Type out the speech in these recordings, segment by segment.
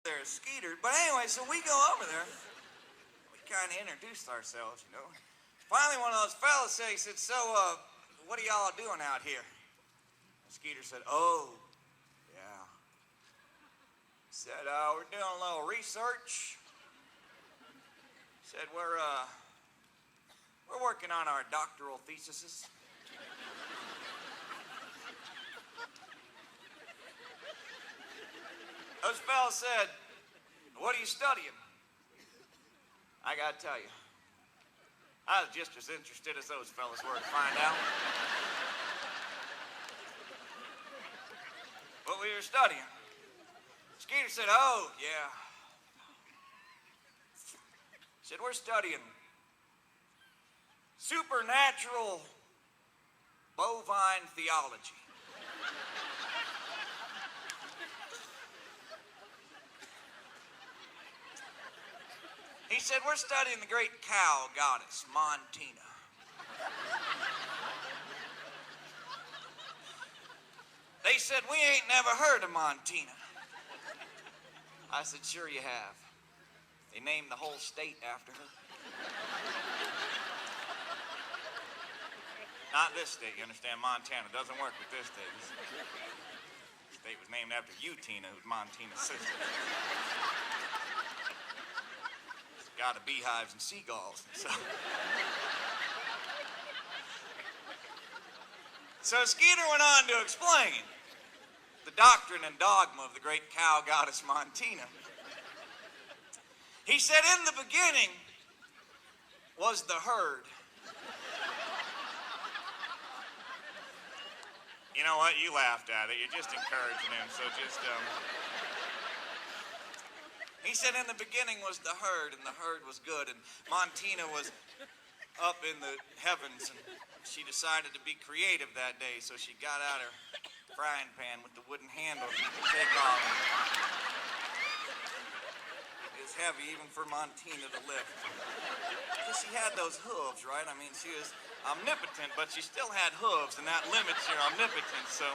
there, Skeeter. But anyway, so we go over there. We kind of introduced ourselves, you know. Finally, one of those fellas said, he said, so, what are y'all doing out here? And Skeeter said, oh, yeah. He said, we're doing a little research. He said, we're working on our doctoral theses. Those fellas said, what are you studying? I gotta tell you, I was just as interested as those fellas were to find out what we were studying. Skeeter said, oh, yeah. He said, we're studying supernatural bovine theology. He said, we're studying the great cow goddess, Montina. They said, we ain't never heard of Montina. I said, sure you have. They named the whole state after her. Not this state, you understand? Montana doesn't work with this state. This state was named after Tina, who's Montina's sister. Got a beehives and seagulls. So Skeeter went on to explain the doctrine and dogma of the great cow goddess Montina. He said, in the beginning was the herd. You know what? You laughed at it. You're just encouraging him, so just, He said in the beginning was the herd, and the herd was good, and Montina was up in the heavens, and she decided to be creative that day, so she got out her frying pan with the wooden handle to take off. It was heavy even for Montina to lift. Because she had those hooves, right? I mean, she was omnipotent, but she still had hooves, and that limits your omnipotence, so...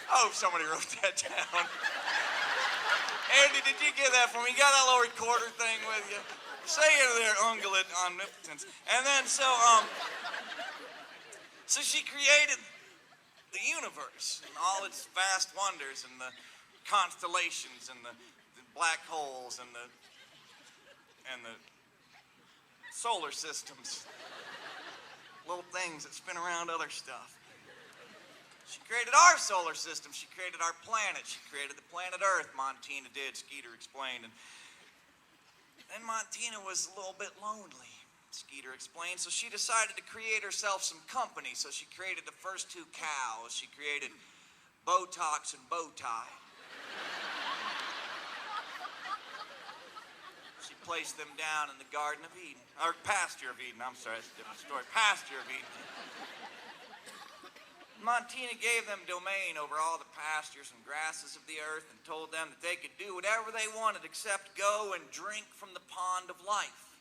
I hope somebody wrote that down. Andy, did you get that for me? You got that little recorder thing with you? Say it there, ungulate omnipotence. And then, so she created the universe and all its vast wonders and the constellations and the black holes and the solar systems. Little things that spin around other stuff. She created our solar system. She created our planet. She created the planet Earth, Montina did, Skeeter explained. And then Montina was a little bit lonely, Skeeter explained, so she decided to create herself some company. So she created the first two cows. She created Botox and Bowtie. She placed them down in the Garden of Eden, or Pasture of Eden, I'm sorry, that's a different story. Pasture of Eden. Montina gave them domain over all the pastures and grasses of the earth and told them that they could do whatever they wanted except go and drink from the pond of life.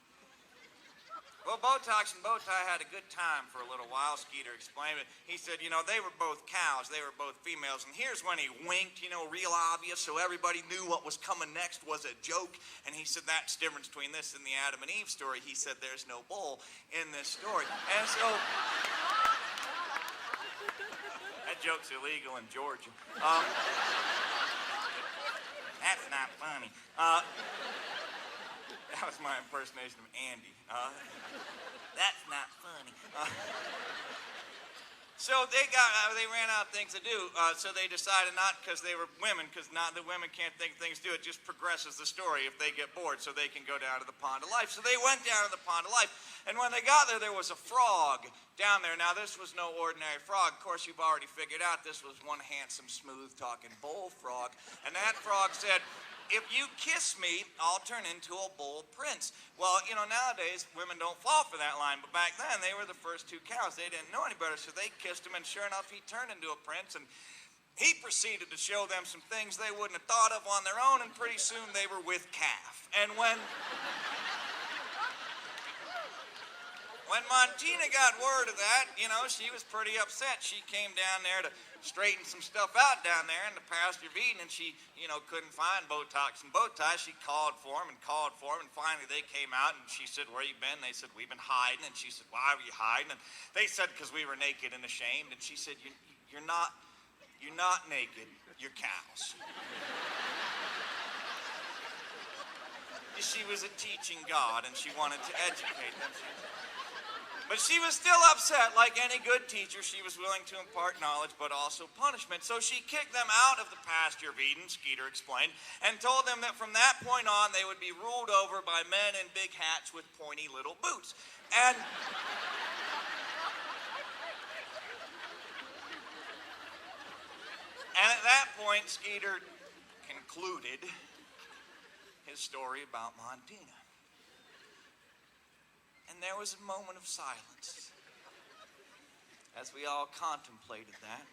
Well, Botox and Bowtie had a good time for a little while, Skeeter explained. But he said, you know, they were both cows, they were both females, and here's when he winked, you know, real obvious, so everybody knew what was coming next was a joke. And he said, that's the difference between this and the Adam and Eve story. He said, there's no bull in this story. And so... that joke's illegal in Georgia. That's not funny. That was my impersonation of Andy. That's not funny. So they ran out of things to do, so they decided not because they were women, because not the women can't think of things to do. It just progresses the story if they get bored, so they can go down to the pond of life. So they went down to the pond of life, and when they got there, there was a frog down there. Now, this was no ordinary frog. Of course, you've already figured out this was one handsome, smooth-talking bullfrog, and that frog said, if you kiss me, I'll turn into a bull prince. Well, you know, nowadays, women don't fall for that line, but back then, they were the first two cows. They didn't know any better, so they kissed him, and sure enough, he turned into a prince, and he proceeded to show them some things they wouldn't have thought of on their own, and pretty soon they were with calf. And when Montina got word of that, you know, she was pretty upset. She came down there to straightened some stuff out down there in the pasture of Eden, and she, couldn't find Botox and bow ties. She called for them, and finally they came out, and she said, "Where you been?" They said, "We've been hiding." And she said, "Why were you hiding?" And they said, "Because we were naked and ashamed." And she said, You're not naked, you're cows." She was a teaching God, and she wanted to educate them. But she was still upset. Like any good teacher, she was willing to impart knowledge, but also punishment. So she kicked them out of the pasture of Eden, Skeeter explained, and told them that from that point on, they would be ruled over by men in big hats with pointy little boots. And at that point, Skeeter concluded his story about Montina. And there was a moment of silence as we all contemplated that.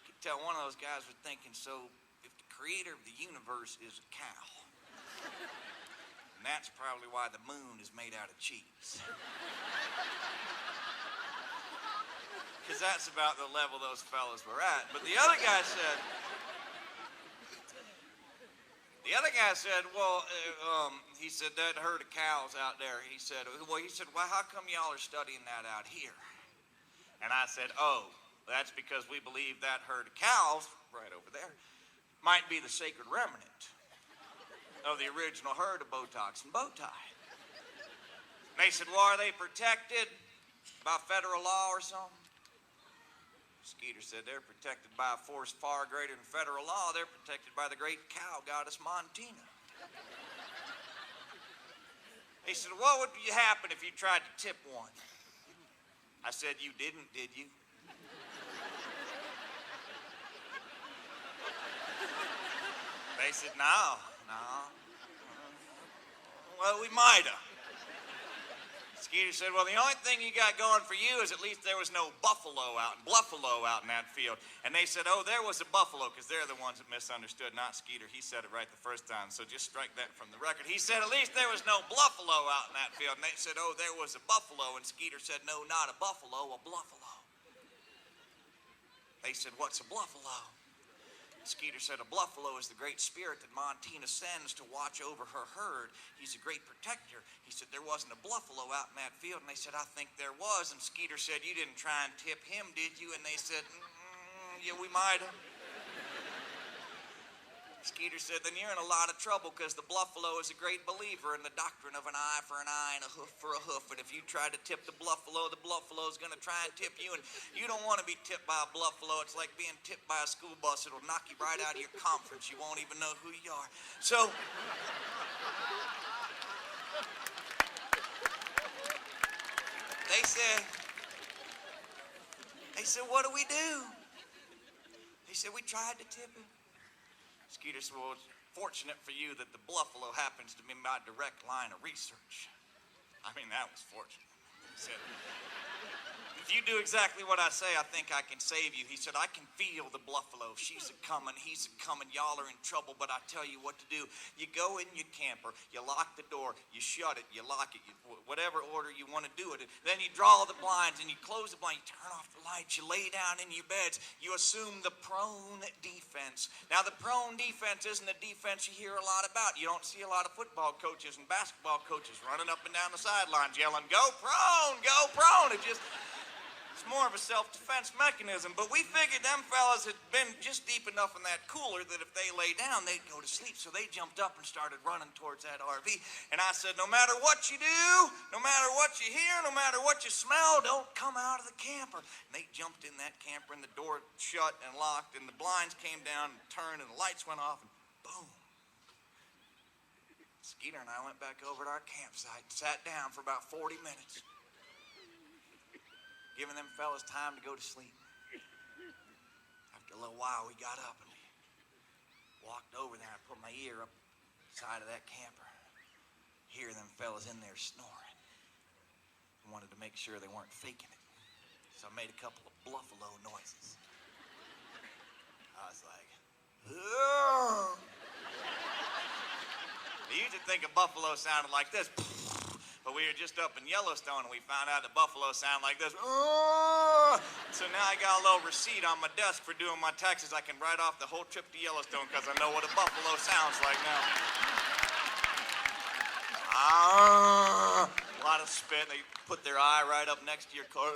You could tell one of those guys was thinking, so if the creator of the universe is a cow, and that's probably why the moon is made out of cheese. Because that's about the level those fellas were at. But the other guy said, well, he said, that herd of cows out there. He said, well, how come y'all are studying that out here? And I said, oh, that's because we believe that herd of cows, right over there, might be the sacred remnant of the original herd of Botox and Bowtie. And they said, well, are they protected by federal law or something? Skeeter said, they're protected by a force far greater than federal law. They're protected by the great cow goddess Montina. They said, what would happen if you tried to tip one? I said, you didn't, did you? They said, no. Well, we might have. Skeeter said, well, the only thing you got going for you is at least there was no bluff-a-low out in that field. And they said, oh, there was a buffalo, because they're the ones that misunderstood, not Skeeter. He said it right the first time, so just strike that from the record. He said, at least there was no bluff-a-low out in that field. And they said, oh, there was a buffalo. And Skeeter said, no, not a buffalo, a bluff-a-low. They said, what's a bluff-a-low? Skeeter said, a bluff-a-low is the great spirit that Montina sends to watch over her herd. He's a great protector. He said, there wasn't a buffalo out in that field. And they said, I think there was. And Skeeter said, you didn't try and tip him, did you? And they said, yeah, we might have. Skeeter said, then you're in a lot of trouble, because the buffalo is a great believer in the doctrine of an eye for an eye and a hoof for a hoof. And if you try to tip the buffalo is going to try and tip you. And you don't want to be tipped by a buffalo. It's like being tipped by a school bus. It'll knock you right out of your conference. You won't even know who you are. So they said, what do we do? They said, we tried to tip him. Skeeter said, well, it's fortunate for you that the buffalo happens to be my direct line of research. I mean, that was fortunate. He said, if you do exactly what I say, I think I can save you. He said, I can feel the buffalo. She's a-coming, he's a-coming, y'all are in trouble, but I tell you what to do. You go in your camper, you lock the door, you shut it, you lock it, whatever order you want to do it. Then you draw the blinds and you close the blinds, you turn off the lights, you lay down in your beds, you assume the prone defense. Now, the prone defense isn't a defense you hear a lot about. You don't see a lot of football coaches and basketball coaches running up and down the sidelines yelling, go prone, go prone. It's more of a self-defense mechanism, but we figured them fellas had been just deep enough in that cooler that if they lay down, they'd go to sleep. So they jumped up and started running towards that RV. And I said, no matter what you do, no matter what you hear, no matter what you smell, don't come out of the camper. And they jumped in that camper, and the door shut and locked, and the blinds came down and turned, and the lights went off, and boom. Skeeter and I went back over to our campsite and sat down for about 40 minutes. Giving them fellas time to go to sleep. After a little while, we got up and we walked over there. I put my ear up the side of that camper. Hear them fellas in there snoring. I wanted to make sure they weren't faking it. So I made a couple of bluff-a-low noises. I was like, ugh. I used to think a buffalo sounded like this. But we were just up in Yellowstone, and we found out the buffalo sound like this. So now I got a little receipt on my desk for doing my taxes. I can write off the whole trip to Yellowstone because I know what a buffalo sounds like now. A lot of spit. They put their eye right up next to your car.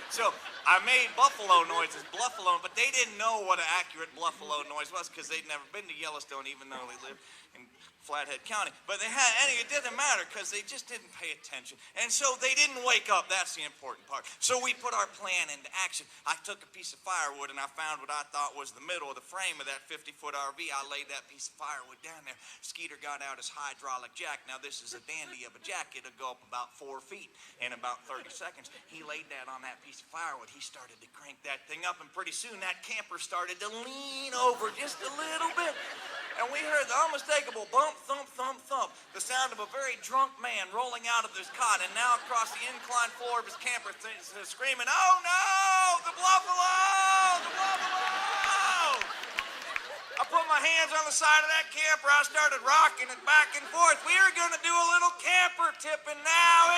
So I made buffalo noises, bluff-a-low, but they didn't know what an accurate bluff-a-low noise was because they'd never been to Yellowstone, even though they lived in Flathead County. But it didn't matter because they just didn't pay attention. And so they didn't wake up. That's the important part. So we put our plan into action. I took a piece of firewood and I found what I thought was the middle of the frame of that 50-foot RV. I laid that piece of firewood down there. Skeeter got out his hydraulic jack. Now this is a dandy of a jack. It'll go up about 4 feet in about 30 seconds. He laid that on that piece of firewood. He started to crank that thing up, and pretty soon that camper started to lean over just a little bit. And we heard the unmistakable bump, thump, thump, thump, the sound of a very drunk man rolling out of his cot, and now across the inclined floor of his camper screaming, "Oh no, the bluff-a-low, the bluff-a-low!" I put my hands on the side of that camper. I started rocking it back and forth. We were going to do a little camper tip, and now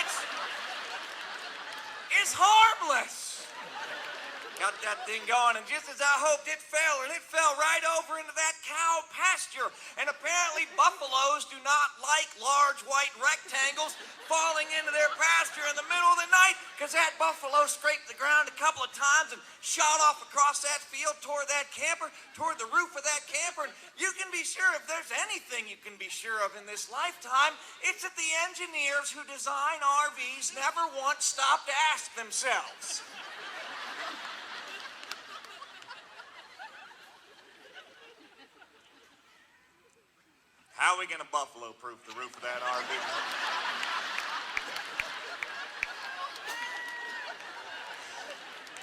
it's harmless. Got that thing going, and just as I hoped, it fell, and it fell right over into that cow pasture. And apparently buffaloes do not like large white rectangles falling into their pasture in the middle of the night, because that buffalo scraped the ground a couple of times and shot off across that field toward that camper, toward the roof of that camper. And you can be sure, if there's anything you can be sure of in this lifetime, it's that the engineers who design RVs never once stop to ask themselves, how are we going to buffalo-proof the roof of that RV?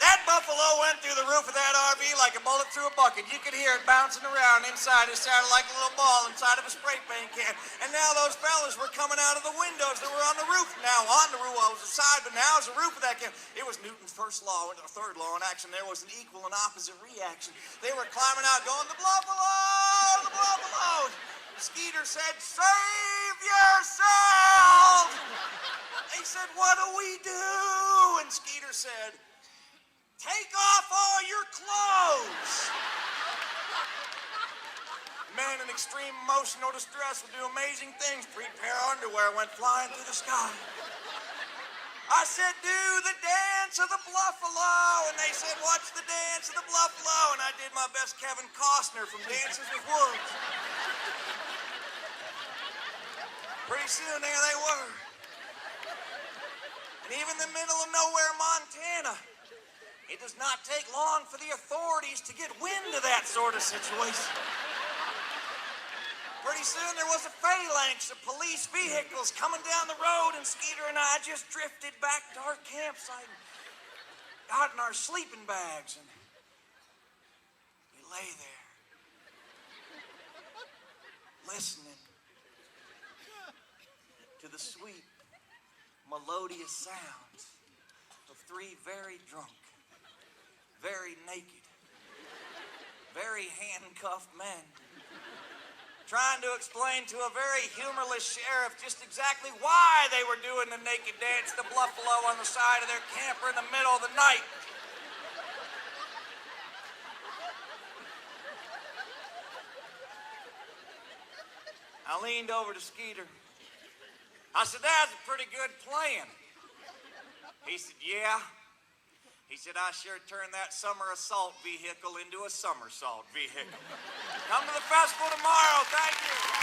That buffalo went through the roof of that RV like a bullet through a bucket. You could hear it bouncing around inside. It sounded like a little ball inside of a spray paint can. And now those fellas were coming out of the windows that were on the roof. Now on the roof, was the side, but now it's the roof of that can. It was Newton's first law, or third law in action. There was an equal and opposite reaction. They were climbing out going, "The bluff-a-low, the bluff-a-low." Skeeter said, "Save yourself!" They said, "What do we do?" And Skeeter said, "Take off all your clothes." Men in extreme emotional distress will do amazing things. 3 pair of underwear went flying through the sky. I said, "Do the dance of the bluff-a-low." And they said, "What's the dance of the bluff-a-low?" And I did my best Kevin Costner from Dances with Wolves. Pretty soon, there they were. And even in the middle of nowhere, Montana, it does not take long for the authorities to get wind of that sort of situation. Pretty soon, there was a phalanx of police vehicles coming down the road, and Skeeter and I just drifted back to our campsite, got in our sleeping bags, and we lay there, listening to the sweet, melodious sounds of 3 very drunk, very naked, very handcuffed men trying to explain to a very humorless sheriff just exactly why they were doing the naked dance, the bluff-a-low, on the side of their camper in the middle of the night. I leaned over to Skeeter. I said, "That's a pretty good plan." He said, "Yeah." He said, "I sure turned that summer assault vehicle into a somersault vehicle." Come to the festival tomorrow. Thank you.